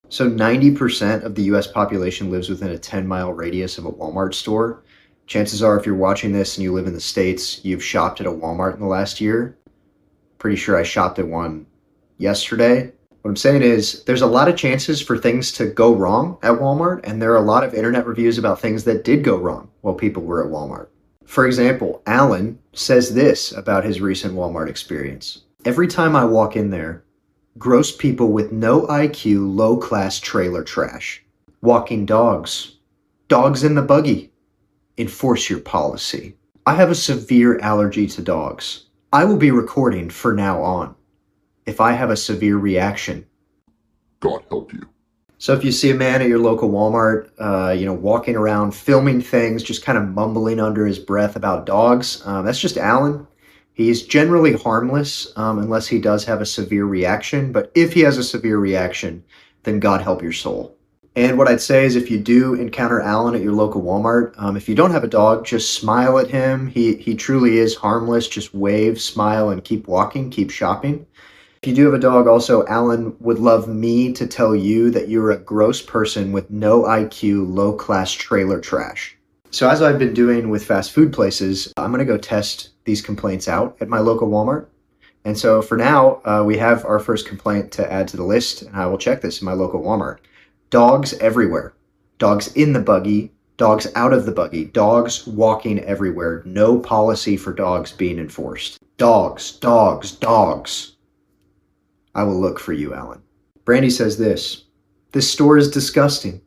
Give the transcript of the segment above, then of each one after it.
So 90% of the US population lives within a 10-mile radius of a Walmart store. Chances are, if you're watching this and you live in the States, you've shopped at a Walmart in the last year. Pretty sure I shopped at one yesterday. What I'm saying is there's a lot of chances for things to go wrong at Walmart, and there are a lot of internet reviews about things that did go wrong while people were at Walmart. For example, Allan says this about his recent Walmart experience. Every time I walk in there, gross people with no IQ, low-class trailer trash. Walking dogs. Dogs in the buggy. Enforce your policy. I have a severe allergy to dogs. I will be recording from now on. If I have a severe reaction, God help you. So if you see a man at your local Walmart, walking around, filming things, just kind of mumbling under his breath about dogs, that's just Allan. He's generally harmless unless he does have a severe reaction. But if he has a severe reaction, then God help your soul. And what I'd say is if you do encounter Allan at your local Walmart, if you don't have a dog, just smile at him. He truly is harmless. Just wave, smile, and keep walking, keep shopping. If you do have a dog, also, Allan would love me to tell you that you're a gross person with no IQ, low-class trailer trash. So as I've been doing with fast food places, I'm going to go test these complaints out at my local Walmart. And so for now, we have our first complaint to add to the list, and I will check this in my local Walmart. Dogs everywhere. Dogs in the buggy. Dogs out of the buggy. Dogs walking everywhere. No policy for dogs being enforced. Dogs, dogs, dogs. I will look for you, Allan. Brandi says this. This store is disgusting.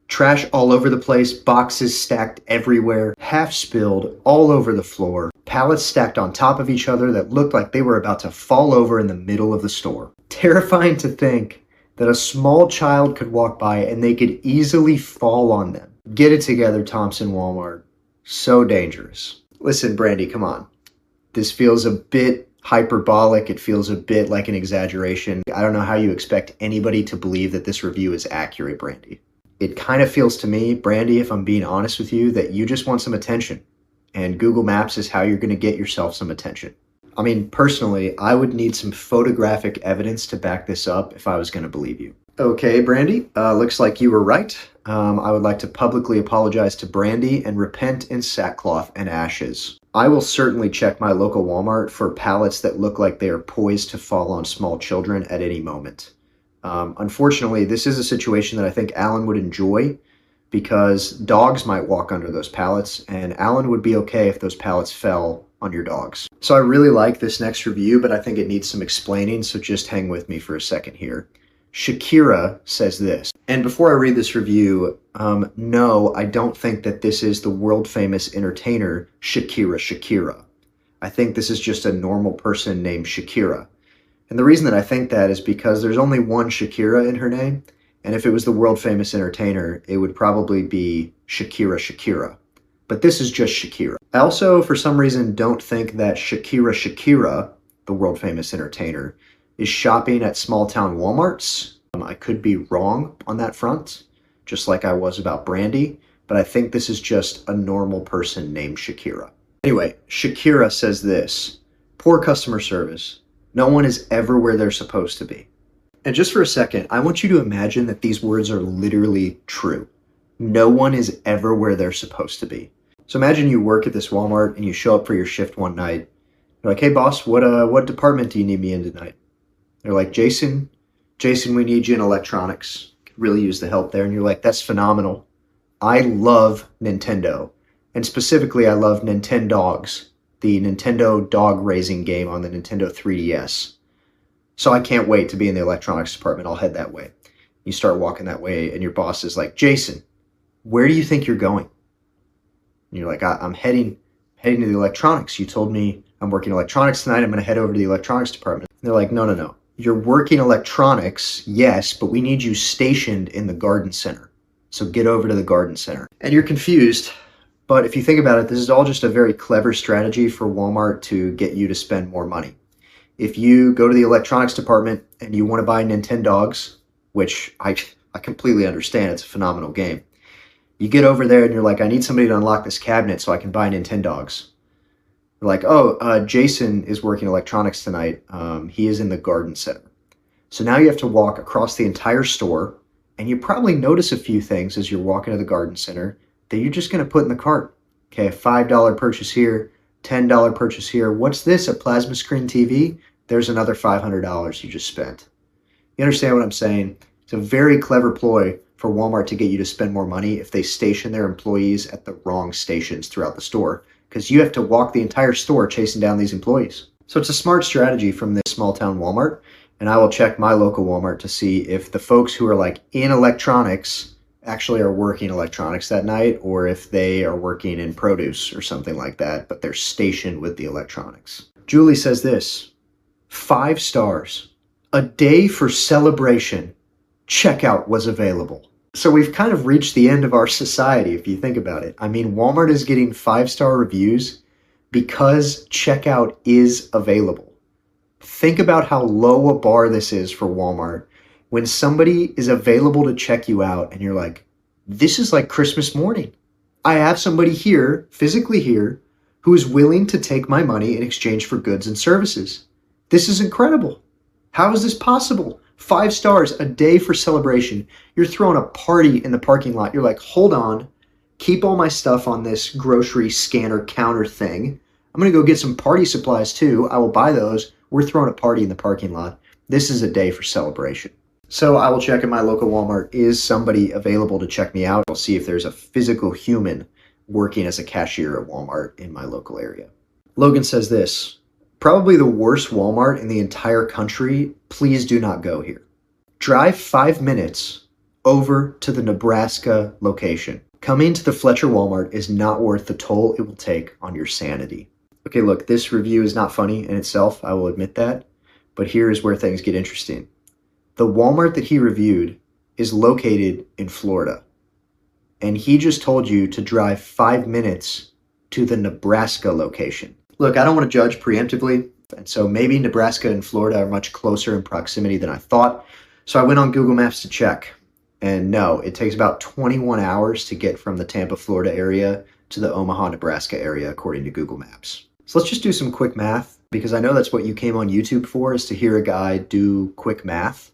Trash all over the place, boxes stacked everywhere, half spilled all over the floor, pallets stacked on top of each other that looked like they were about to fall over in the middle of the store. Terrifying to think that a small child could walk by and they could easily fall on them. Get it together, Thompson Walmart. So dangerous. Listen, Brandi, come on. This feels a bit hyperbolic. It feels a bit like an exaggeration. I don't know how you expect anybody to believe that this review is accurate, Brandi. It kind of feels to me, Brandi, if I'm being honest with you, that you just want some attention. And Google Maps is how you're going to get yourself some attention. I mean, personally, I would need some photographic evidence to back this up if I was going to believe you. Okay, Brandi, looks like you were right. I would like to publicly apologize to Brandi and repent in sackcloth and ashes. I will certainly check my local Walmart for pallets that look like they are poised to fall on small children at any moment. Unfortunately, this is a situation that I think Allan would enjoy because dogs might walk under those pallets, and Allan would be okay if those pallets fell on your dogs. So I really like this next review, but I think it needs some explaining, so just hang with me for a second here. Shakira says this, and before I read this review, no, I don't think that this is the world-famous entertainer Shakira. I think this is just a normal person named Shakira. And the reason that I think that is because there's only one Shakira in her name, and if it was the world-famous entertainer, it would probably be Shakira. But this is just Shakira. I also, for some reason, don't think that Shakira, the world-famous entertainer, is shopping at small-town Walmarts. I could be wrong on that front, just like I was about Brandi, but I think this is just a normal person named Shakira. Anyway, Shakira says this, poor customer service. No one is ever where they're supposed to be. And just for a second, I want you to imagine that these words are literally true. No one is ever where they're supposed to be. So imagine you work at this Walmart and you show up for your shift one night. You're like, hey boss, what department do you need me in tonight? They're like, Jason, we need you in electronics. Could really use the help there. And you're like, that's phenomenal. I love Nintendo. And specifically, I love Nintendogs, the Nintendo dog raising game on the Nintendo 3DS. So I can't wait to be in the electronics department. I'll head that way. You start walking that way and your boss is like, Jason, where do you think you're going? And you're like, I'm heading to the electronics. You told me I'm working electronics tonight. I'm going to head over to the electronics department. And they're like, no. You're working electronics, yes, but we need you stationed in the garden center. So get over to the garden center. And you're confused. But if you think about it, this is all just a very clever strategy for Walmart to get you to spend more money. If you go to the electronics department and you want to buy Nintendogs, which I completely understand, it's a phenomenal game. You get over there and you're like, I need somebody to unlock this cabinet so I can buy Nintendogs. They're like, Jason is working electronics tonight. He is in the garden center. So now you have to walk across the entire store And you probably notice a few things as you're walking to the garden center that you're just going to put in the cart. Okay, a $5 purchase here, $10 purchase here. What's this, a plasma screen TV? There's another $500 you just spent. You understand what I'm saying? It's a very clever ploy for Walmart to get you to spend more money if they station their employees at the wrong stations throughout the store, because you have to walk the entire store chasing down these employees. So it's a smart strategy from this small town Walmart, and I will check my local Walmart to see if the folks who are like in electronics actually are working electronics that night, or if they are working in produce or something like that, but they're stationed with the electronics. Julie says this, 5 stars, a day for celebration, checkout was available. So we've kind of reached the end of our society if you think about it. I mean, Walmart is getting 5-star reviews because checkout is available. Think about how low a bar this is for Walmart when somebody is available to check you out and you're like, this is like Christmas morning. I have somebody here, physically here, who is willing to take my money in exchange for goods and services. This is incredible. How is this possible? 5 stars, a day for celebration. You're throwing a party in the parking lot. You're like, hold on, keep all my stuff on this grocery scanner counter thing. I'm going to go get some party supplies too. I will buy those. We're throwing a party in the parking lot. This is a day for celebration. So I will check in my local Walmart. Is somebody available to check me out? I'll see if there's a physical human working as a cashier at Walmart in my local area. Logan says this, probably the worst Walmart in the entire country. Please do not go here. Drive 5 minutes over to the Nebraska location. Coming to the Fletcher Walmart is not worth the toll it will take on your sanity. Okay, look, this review is not funny in itself, I will admit that, but here is where things get interesting. The Walmart that he reviewed is located in Florida, and he just told you to drive 5 minutes to the Nebraska location. Look, I don't want to judge preemptively, and so maybe Nebraska and Florida are much closer in proximity than I thought, so I went on Google Maps to check, and no, it takes about 21 hours to get from the Tampa, Florida area to the Omaha, Nebraska area, according to Google Maps. So let's just do some quick math, because I know that's what you came on YouTube for, is to hear a guy do quick math.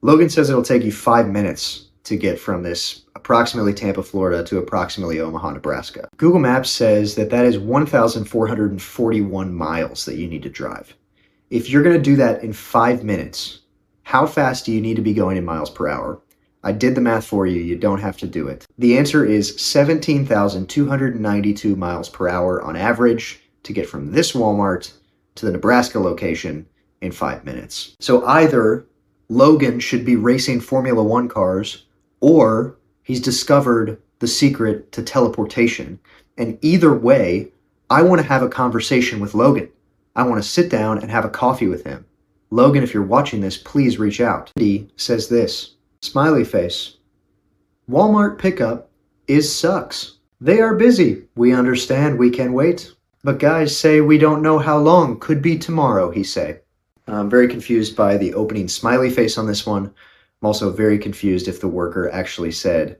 Logan says it'll take you 5 minutes to get from this approximately Tampa, Florida to approximately Omaha, Nebraska. Google Maps says that that is 1,441 miles that you need to drive. If you're going to do that in 5 minutes, how fast do you need to be going in miles per hour? I did the math for you. You don't have to do it. The answer is 17,292 miles per hour on average to get from this Walmart to the Nebraska location in 5 minutes. So either Logan should be racing Formula One cars, or he's discovered the secret to teleportation. And either way, I want to have a conversation with Logan. I want to sit down and have a coffee with him. Logan, if you're watching this, please reach out. He says this, smiley face. Walmart pickup sucks. They are busy. We understand we can wait. But guys say we don't know how long. Could be tomorrow, he say. I'm very confused by the opening smiley face on this one. I'm also very confused if the worker actually said,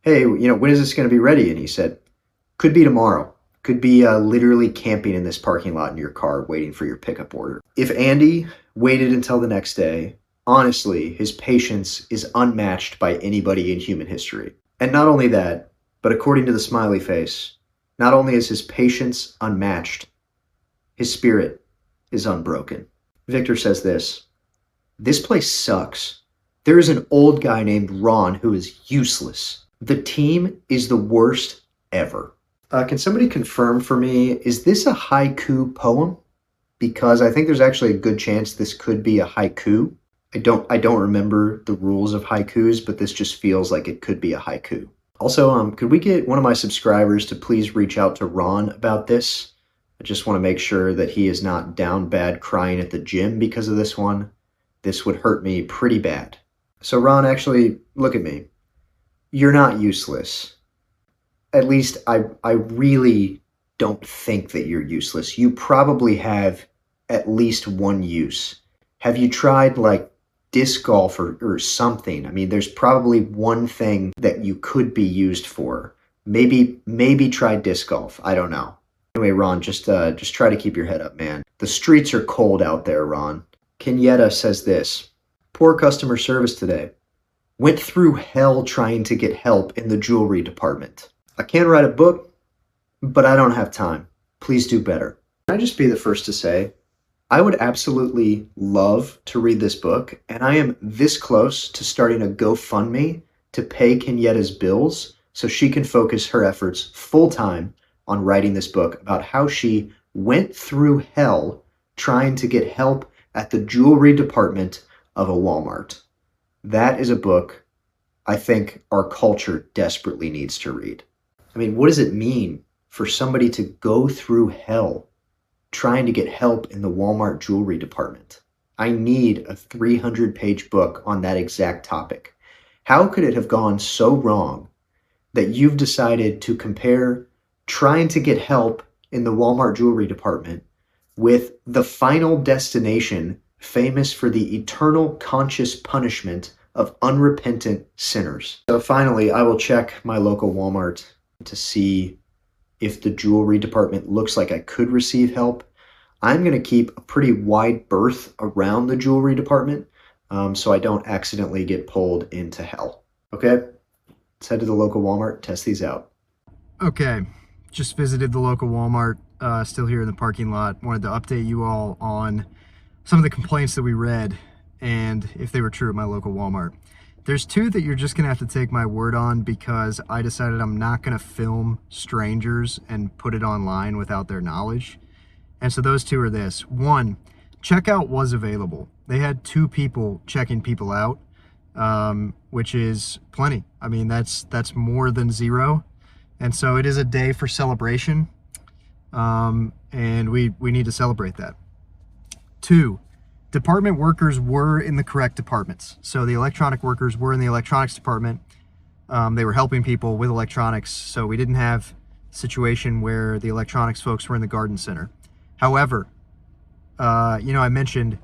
hey, when is this going to be ready? And he said, could be tomorrow. Could be literally camping in this parking lot in your car waiting for your pickup order. If Andy waited until the next day, honestly, his patience is unmatched by anybody in human history. And not only that, but according to the smiley face, not only is his patience unmatched, his spirit is unbroken. Victor says this place sucks. There is an old guy named Ron who is useless. The team is the worst ever. Can somebody confirm for me, is this a haiku poem? Because I think there's actually a good chance this could be a haiku. I don't remember the rules of haikus, but this just feels like it could be a haiku. Also, could we get one of my subscribers to please reach out to Ron about this? I just want to make sure that he is not down bad crying at the gym because of this one. This would hurt me pretty bad. So Ron, actually, look at me. You're not useless. At least I really don't think that you're useless. You probably have at least one use. Have you tried like disc golf or something? I mean, there's probably one thing that you could be used for. Maybe try disc golf. I don't know. Anyway, Ron, just try to keep your head up, man. The streets are cold out there, Ron. Kenyetta says this, poor customer service today. went through hell trying to get help in the jewelry department. I can't write a book, but I don't have time. Please do better. Can I just be the first to say, I would absolutely love to read this book, and I am this close to starting a GoFundMe to pay Kenyetta's bills so she can focus her efforts full-time on writing this book about how she went through hell trying to get help at the jewelry department of a Walmart. That is a book I think our culture desperately needs to read. I mean, what does it mean for somebody to go through hell trying to get help in the Walmart jewelry department? I need a 300-page book on that exact topic. How could it have gone so wrong that you've decided to compare trying to get help in the Walmart jewelry department with the final destination famous for the eternal conscious punishment of unrepentant sinners? So finally, I will check my local Walmart to see if the jewelry department looks like I could receive help. I'm going to keep a pretty wide berth around the jewelry department so I don't accidentally get pulled into hell. Okay, let's head to the local Walmart, test these out. Okay, just visited the local Walmart, still here in the parking lot. Wanted to update you all on some of the complaints that we read and if they were true at my local Walmart. There's two that you're just gonna have to take my word on because I decided I'm not gonna film strangers and put it online without their knowledge. And so those two are this. One, checkout was available. They had 2 people checking people out, which is plenty. I mean, that's more than 0. And so it is a day for celebration. And we need to celebrate that. 2, department workers were in the correct departments. So the electronic workers were in the electronics department. They were helping people with electronics. So we didn't have a situation where the electronics folks were in the garden center. However, I mentioned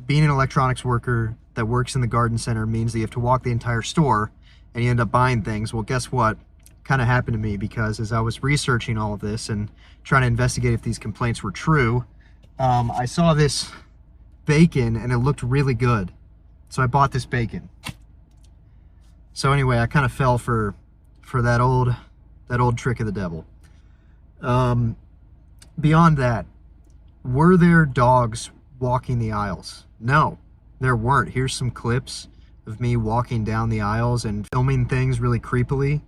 being an electronics worker that works in the garden center means that you have to walk the entire store and you end up buying things. Well, guess what? Kind of happened to me because as I was researching all of this and trying to investigate if these complaints were true, I saw this bacon and it looked really good. So I bought this bacon. So anyway, I kind of fell for that old trick of the devil. Beyond that, were there dogs walking the aisles? No, there weren't. Here's some clips of me walking down the aisles and filming things really creepily.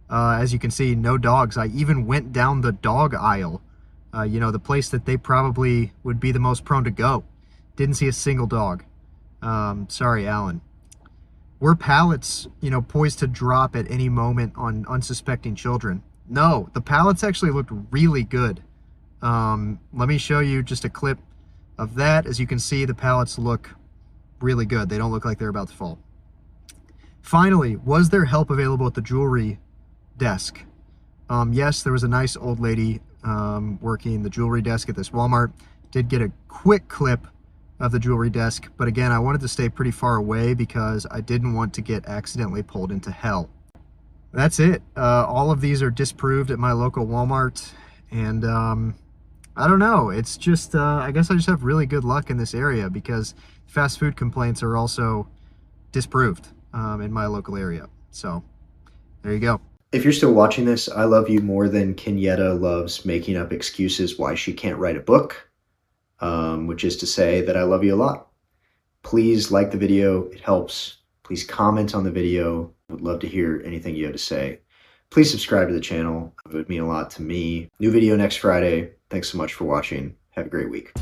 As you can see, no dogs. I even went down the dog aisle, the place that they probably would be the most prone to go. Didn't see a single dog. Sorry, Allan. Were pallets, poised to drop at any moment on unsuspecting children? No, the pallets actually looked really good. Let me show you just a clip of that. As you can see, the pallets look really good. They don't look like they're about to fall. Finally, was there help available at the jewelry desk? Yes, there was a nice old lady working the jewelry desk at this Walmart. Did get a quick clip of the jewelry desk, but again, I wanted to stay pretty far away because I didn't want to get accidentally pulled into hell. That's it. All of these are disproved at my local Walmart, and I don't know. It's just, I guess I just have really good luck in this area because fast food complaints are also disproved in my local area. So there you go. If you're still watching this, I love you more than Kenyetta loves making up excuses why she can't write a book, which is to say that I love you a lot. Please like the video. It helps. Please comment on the video. I would love to hear anything you have to say. Please subscribe to the channel. It would mean a lot to me. New video next Friday. Thanks so much for watching. Have a great week.